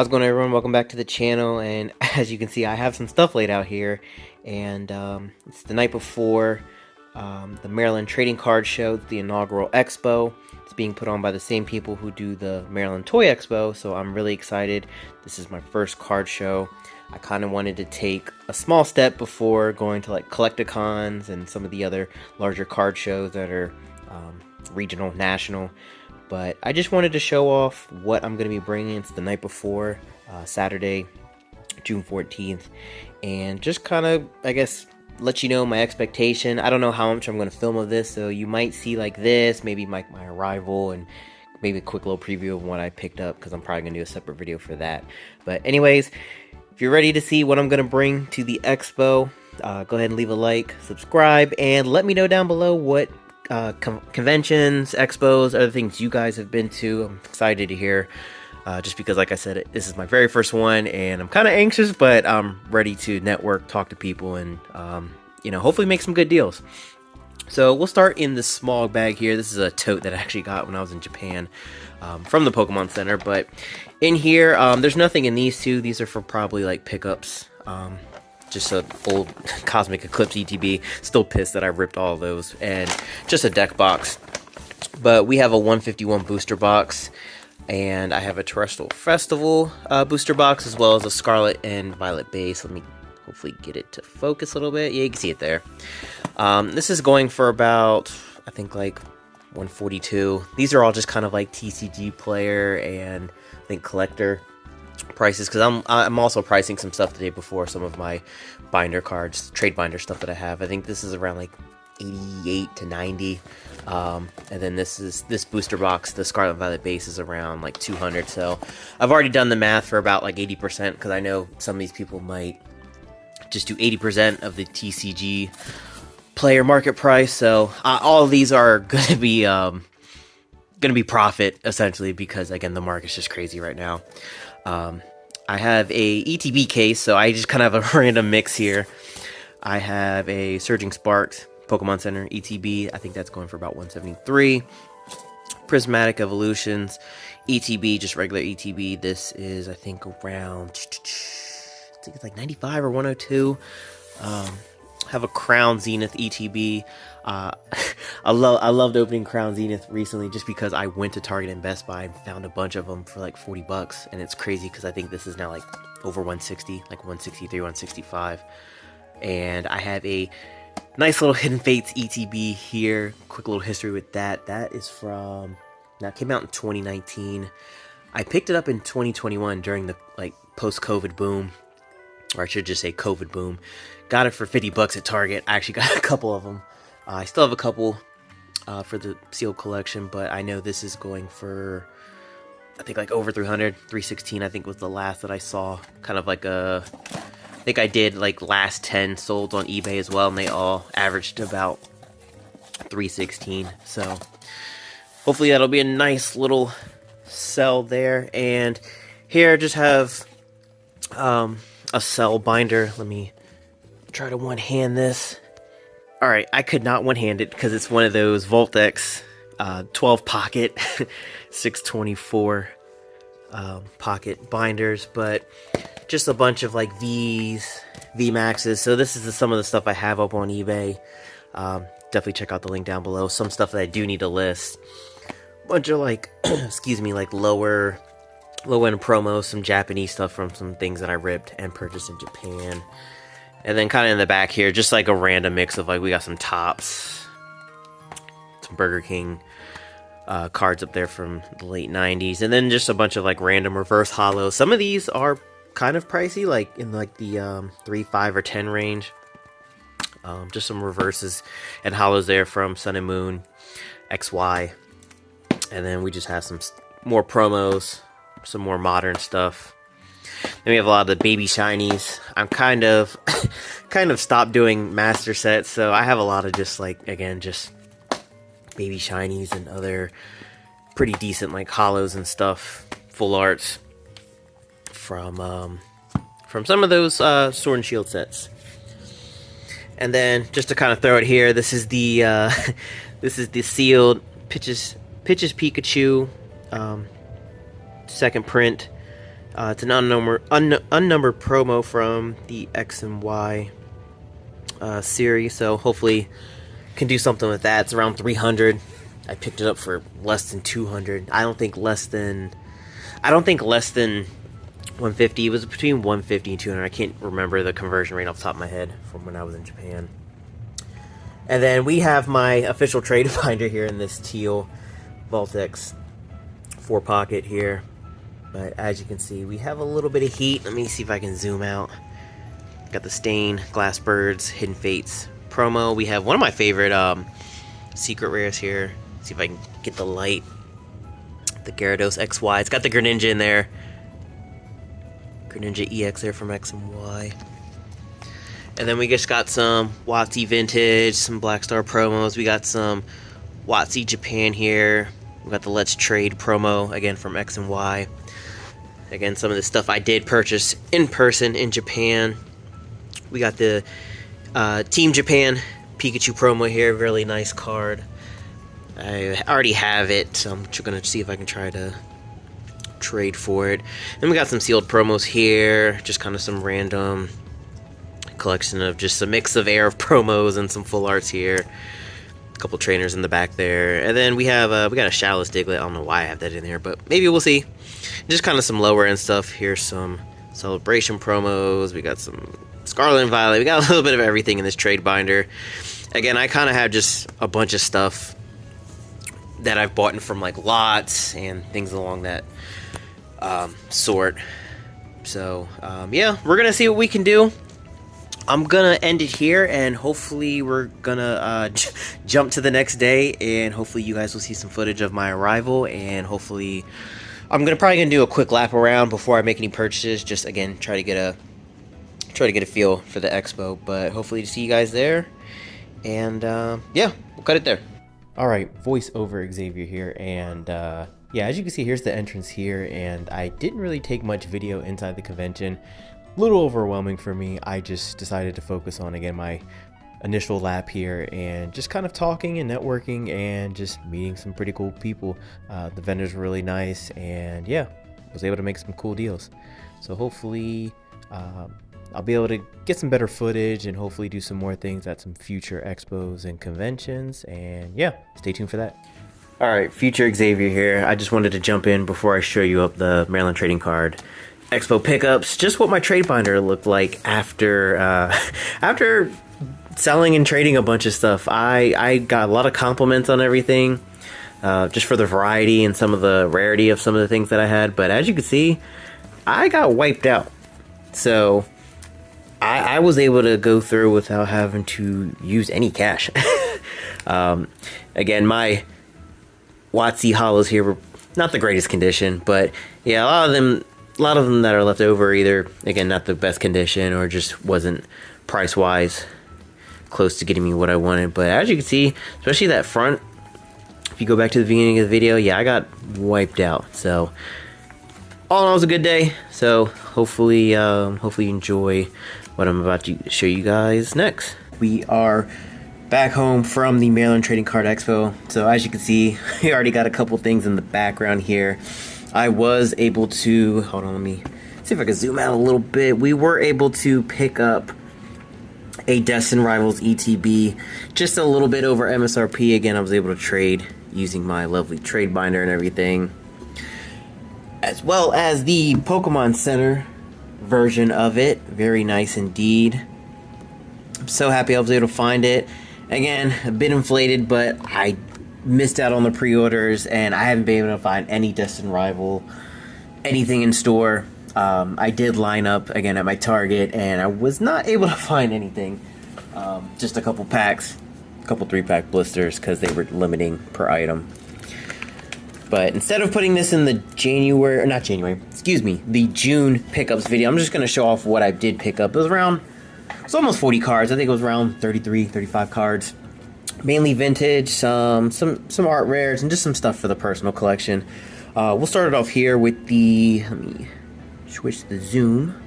How's it going, everyone? Welcome back to the channel. And as you can see, I have some stuff laid out here, and it's the night before the Maryland Trading Card Show, the inaugural Expo. It's being put on by the same people who do the Maryland Toy Expo, so I'm really excited. This is my first card show. I kind of wanted to take a small step before going to like Collecticons and some of the other larger card shows that are regional, national. But I just wanted to show off what I'm going to be bringing. It's the night before, Saturday, June 14th. And just kind of, I guess, let you know my expectation. I don't know how much I'm going to film of this, so you might see like this, maybe my arrival, and maybe a quick little preview of what I picked up, because I'm probably going to do a separate video for that. But anyways, if you're ready to see what I'm going to bring to the Expo, go ahead and leave a like, subscribe, and let me know down below what conventions, expos, other things you guys have been to. I'm excited to hear, just because, like I said, this is my very first one, and I'm kind of anxious, but I'm ready to network, talk to people, and hopefully make some good deals. So we'll start in the small bag here. This is a tote that I actually got when I was in Japan, from the Pokemon Center. But in here, there's nothing in these two. These are for probably like pickups. Just an old Cosmic Eclipse ETB. Still pissed that I ripped all of those. And just a deck box. But we have a 151 booster box. And I have a Terrestrial Festival booster box, as well as a Scarlet and Violet base. Let me hopefully get it to focus a little bit. Yeah, you can see it there. This is going for about, I think, like 142. These are all just kind of like TCG player and I think collector prices, because I'm also pricing some stuff the day before, some of my binder cards, trade binder stuff that I have. I think this is around like 88 to 90, and then this booster box, the Scarlet Violet base, is around like 200. So I've already done the math for about like 80%, because I know some of these people might just do 80% of the TCG player market price. So all of these are gonna be profit, essentially, because again, the market's just crazy right now. I have a ETB case, so I just kind of have a random mix here. I have a Surging Sparks Pokemon Center ETB. I think that's going for about 173. Prismatic Evolutions ETB, just regular ETB. This is, I think, around, I think it's like 95 or 102. Have a Crown Zenith ETB. I loved opening Crown Zenith recently, just because I went to Target and Best Buy and found a bunch of them for like 40 bucks, and it's crazy because I think this is now like over 160, like 163, 165. And I have a nice little Hidden Fates ETB here. Quick little history with that. That is from, that came out in 2019. I picked it up in 2021 during the like post-COVID boom, or I should just say COVID boom. Got it for 50 bucks at Target. I actually got a couple of them. I still have a couple for the sealed collection, but I know this is going for, I think, like over 300. 316, I think, was the last that I saw. Kind of like a, I think I did like last 10 sold on eBay as well, and they all averaged about 316. So hopefully that'll be a nice little sell there. And here I just have a cell binder. Let me try to one-hand this. Alright, I could not one-hand it because it's one of those Voltex 12 pocket 624 pocket binders, but just a bunch of like V's, VMAXs. So this is some of the stuff I have up on eBay. Definitely check out the link down below. Some stuff that I do need to list. Bunch of like, excuse me, like low-end promos, some Japanese stuff from some things that I ripped and purchased in Japan. And then kind of in the back here, just like a random mix of like, we got some Topps, some Burger King cards up there from the late 90s, and then just a bunch of like random reverse hollows. Some of these are kind of pricey, like in like the 3, 5, or 10 range. Just some reverses and hollows there from Sun and Moon, XY. And then we just have some more promos, some more modern stuff. Then we have a lot of the baby shinies. I'm kind of stopped doing master sets, so I have a lot of just like, again, just baby shinies and other pretty decent like hollows and stuff, full arts from some of those Sword and Shield sets. And then just to kind of throw it here, this is the sealed Pitches Pikachu second print It's an unnumbered promo from the X and Y series, so hopefully can do something with that. It's around 300. I picked it up for less than 200. I don't think less than 150. It was between 150 and 200. I can't remember the conversion rate off the top of my head from when I was in Japan. And then we have my official trade binder here in this teal Voltex 4-pocket here. But as you can see, we have a little bit of heat. Let me see if I can zoom out. Got the Stain, Glass Birds, Hidden Fates promo. We have one of my favorite secret rares here. See if I can get the light. The Gyarados XY. It's got the Greninja in there. Greninja EX there from X and Y. And then we just got some WotC Vintage, some Black Star promos. We got some WotC Japan here. We got the Let's Trade promo, again, from X and Y. Again, some of the stuff I did purchase in person in Japan. We got the Team Japan Pikachu promo here. Really nice card. I already have it, so I'm going to see if I can try to trade for it. Then we got some sealed promos here. Just kind of some random collection of just a mix of air of promos and some full arts here. A couple trainers in the back there. And then we have we got a Shallow's Diglett. I don't know why I have that in there, but maybe we'll see. Just kind of some lower end stuff. Here's some celebration promos. We got some Scarlet and Violet. We got a little bit of everything in this trade binder. Again, I kind of have just a bunch of stuff that I've bought in from like lots and things along that sort. So yeah, we're gonna see what we can do. I'm gonna end it here, and hopefully we're gonna jump to the next day, and hopefully you guys will see some footage of my arrival, and hopefully I'm probably gonna do a quick lap around before I make any purchases. Just again try to get a feel for the expo, but hopefully to see you guys there. And yeah, we'll cut it there. Alright, voice over Xavier here, and yeah, as you can see, here's the entrance here, and I didn't really take much video inside the convention. A little overwhelming for me. I just decided to focus on, again, my initial lap here, and just kind of talking and networking and just meeting some pretty cool people. The vendors were really nice, and yeah, was able to make some cool deals. So hopefully I'll be able to get some better footage and hopefully do some more things at some future expos and conventions, and yeah, stay tuned for that. Alright, future Xavier here. I just wanted to jump in before I show you up the Maryland Trading Card Expo pickups, just what my trade binder looked like after after selling and trading a bunch of stuff. I got a lot of compliments on everything, just for the variety and some of the rarity of some of the things that I had, but as you can see, I got wiped out. So I was able to go through without having to use any cash. Again, my WotC hollows here were not the greatest condition, but yeah, a lot of them that are left over either, again, not the best condition or just wasn't price-wise close to getting me what I wanted. But as you can see, especially that front, if you go back to the beginning of the video, yeah, I got wiped out. So all in all, it was a good day. So hopefully hopefully you enjoy what I'm about to show you guys next. We are back home from the Maryland Trading Card Expo. So as you can see, we already got a couple things in the background here. I was able to, hold on, let me see if I can zoom out a little bit. We were able to pick up a Destin Rivals ETB just a little bit over MSRP. Again, I was able to trade using my lovely trade binder and everything, as well as the Pokemon Center version of it. Very nice indeed. I'm so happy I was able to find it. Again, a bit inflated, but I missed out on the pre-orders, and I haven't been able to find any Destin Rival, anything in store. I did line up again at my Target, and I was not able to find anything. Just a couple packs, a couple 3-pack blisters, because they were limiting per item. But instead of putting this in the the June pickups video, I'm just going to show off what I did pick up. It was almost 40 cards. I think it was around 33, 35 cards. Mainly vintage, some art rares, and just some stuff for the personal collection. We'll start it off here with the, let me switch the zoom.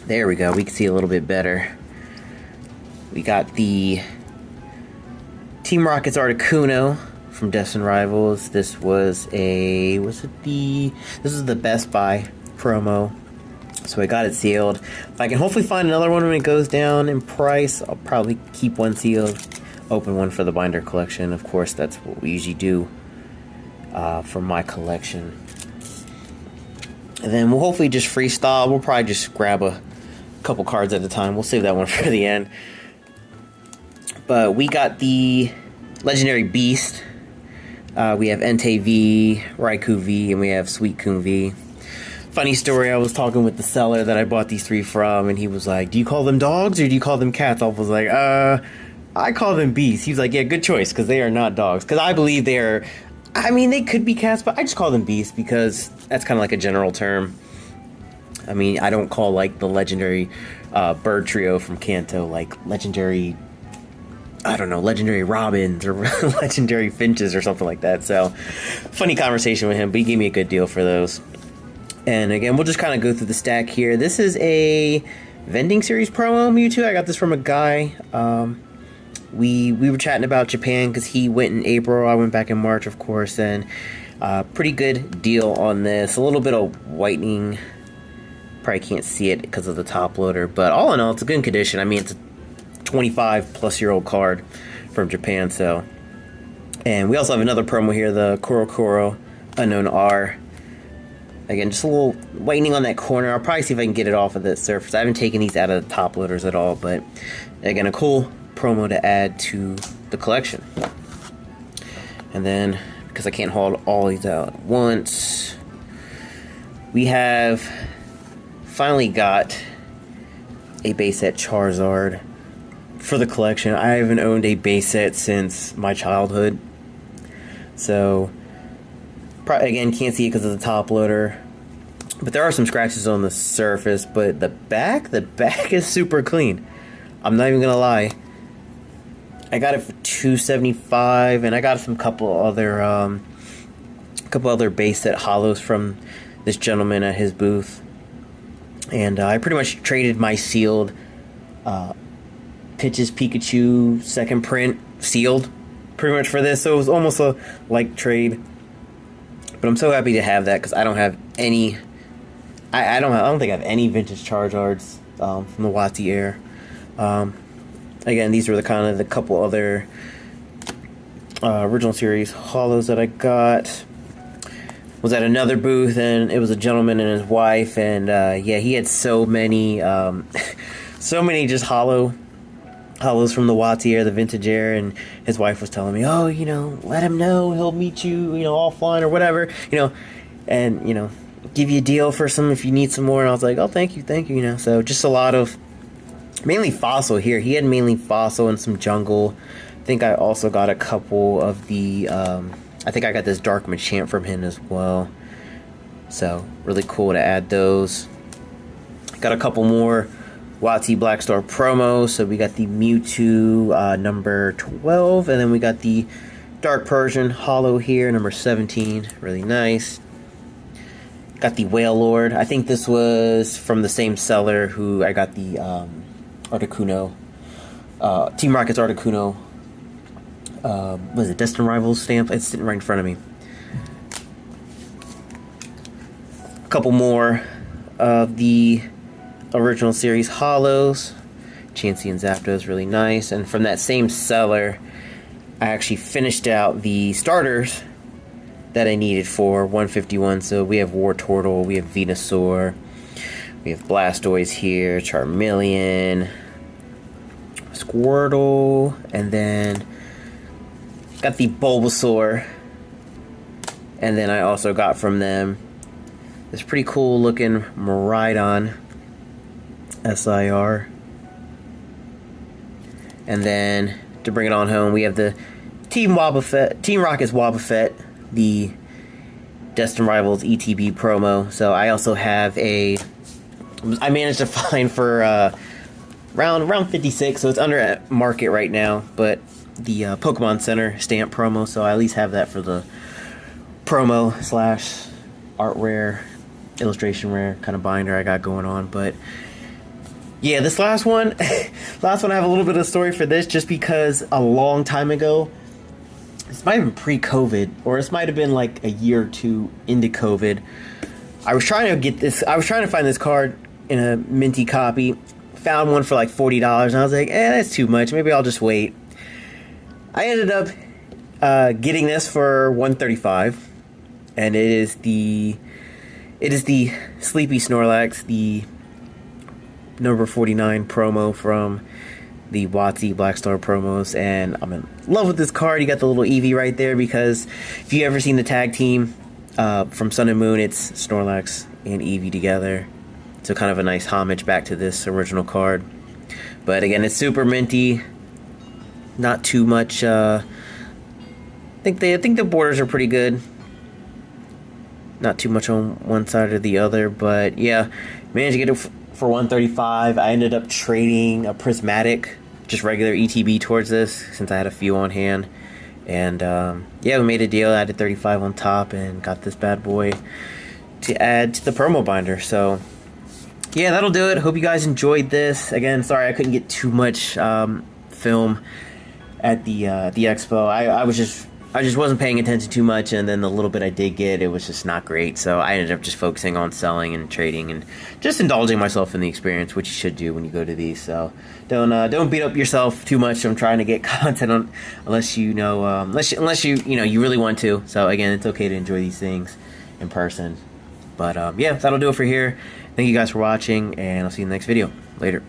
There we go, we can see a little bit better. We got the Team Rocket's Articuno from Destin Rivals. This was this is the Best Buy promo. So I got it sealed. If I can hopefully find another one when it goes down in price, I'll probably keep one sealed, open one for the binder collection. Of course, that's what we usually do for my collection. And then we'll hopefully just freestyle. We'll probably just grab a couple cards at a time. We'll save that one for the end. But we got the Legendary Beast. We have Entei V, Raikou V, and we have Suicune V. Funny story, I was talking with the seller that I bought these 3 from, and he was like, do you call them dogs or do you call them cats? I was like, I call them beasts. He was like, yeah, good choice, because they are not dogs. Because I believe they are, I mean, they could be cats, but I just call them beasts because that's kind of like a general term. I mean, I don't call, like, the legendary bird trio from Kanto, like, legendary, I don't know, legendary robins or legendary finches or something like that. So, funny conversation with him, but he gave me a good deal for those. And again, we'll just kind of go through the stack here. This is a vending series promo Mewtwo. I got this from a guy. We were chatting about Japan because he went in April. I went back in March, of course. And pretty good deal on this. A little bit of whitening. Probably can't see it because of the top loader. But all in all, it's a good condition. I mean, it's a 25-plus-year-old card from Japan. So, and we also have another promo here, the Korokoro Unknown R. Again, just a little whitening on that corner. I'll probably see if I can get it off of the surface. I haven't taken these out of the top loaders at all, but again, a cool promo to add to the collection. And then, because I can't haul all these out at once, we have finally got a base set Charizard for the collection. I haven't owned a base set since my childhood. So, again, can't see it because of the top loader. But there are some scratches on the surface. But the back is super clean. I'm not even going to lie. I got it for $275, and I got some couple other base set holos from this gentleman at his booth. And I pretty much traded my sealed Pitches Pikachu second print sealed pretty much for this. So it was almost a like trade. But I'm so happy to have that because I don't have any. I don't think I have any vintage Charizards from the Wati Air. Again, these were the couple other original series holos that I got. Was at another booth, and it was a gentleman and his wife, and yeah, he had so many just holos from the Wati Air, the vintage Air, and his wife was telling me, oh, let him know, he'll meet you, offline or whatever, and, give you a deal for some if you need some more. And I was like, oh, thank you, so just a lot of, mainly fossil here. He had mainly fossil and some jungle. I think I also got a couple of the, I think I got this Dark Machamp from him as well. So, really cool to add those. Got a couple more Wati Black Star promos. So we got the Mewtwo number 12, and then we got the Dark Persian holo here, number 17. Really nice. Got the Whale Lord. I think this was from the same seller who I got the Articuno, Team Rocket's Articuno. Was it Destin Rivals stamp? It's sitting right in front of me. A couple more of the original series holos. Chansey and Zapdos, really nice. And from that same seller, I actually finished out the starters that I needed for 151. So we have Wartortle, we have Venusaur, we have Blastoise here, Charmeleon, Squirtle, and then got the Bulbasaur. And then I also got from them this pretty cool looking Miraidon SIR. And then to bring it on home, we have the Team Rocket's Wobbuffet, the Destin Rivals ETB promo. So I also have I managed to find for around 56, so it's under market right now, but the Pokemon Center stamp promo, so I at least have that for the promo / art rare, illustration rare kind of binder I got going on. But yeah, this last one I have a little bit of story for this, just because a long time ago, this might have been pre-COVID, or this might have been like a year or two into COVID. I was trying to find this card in a minty copy. Found one for like $40, and I was like, that's too much. Maybe I'll just wait. I ended up getting this for $135, and it is the Sleepy Snorlax, the number 49 promo from the WotC Black Star promos, and I'm in love with this card. You got the little Eevee right there, because if you ever seen the tag team from Sun and Moon, it's Snorlax and Eevee together. So kind of a nice homage back to this original card. But again, it's super minty. Not too much. I think the borders are pretty good. Not too much on one side or the other, but yeah, managed to get it for $135. I ended up trading a prismatic, just regular ETB towards this, since I had a few on hand. And yeah, we made a deal. I added $35 on top and got this bad boy to add to the promo binder. So yeah, that'll do it. Hope you guys enjoyed this. Again, sorry I couldn't get too much film at the expo. I just wasn't paying attention too much, and then the little bit I did get, it was just not great. So I ended up just focusing on selling and trading and just indulging myself in the experience, which you should do when you go to these. So don't beat up yourself too much on trying to get content on, unless you you really want to. So again, it's okay to enjoy these things in person. But yeah, that'll do it for here. Thank you guys for watching, and I'll see you in the next video. Later.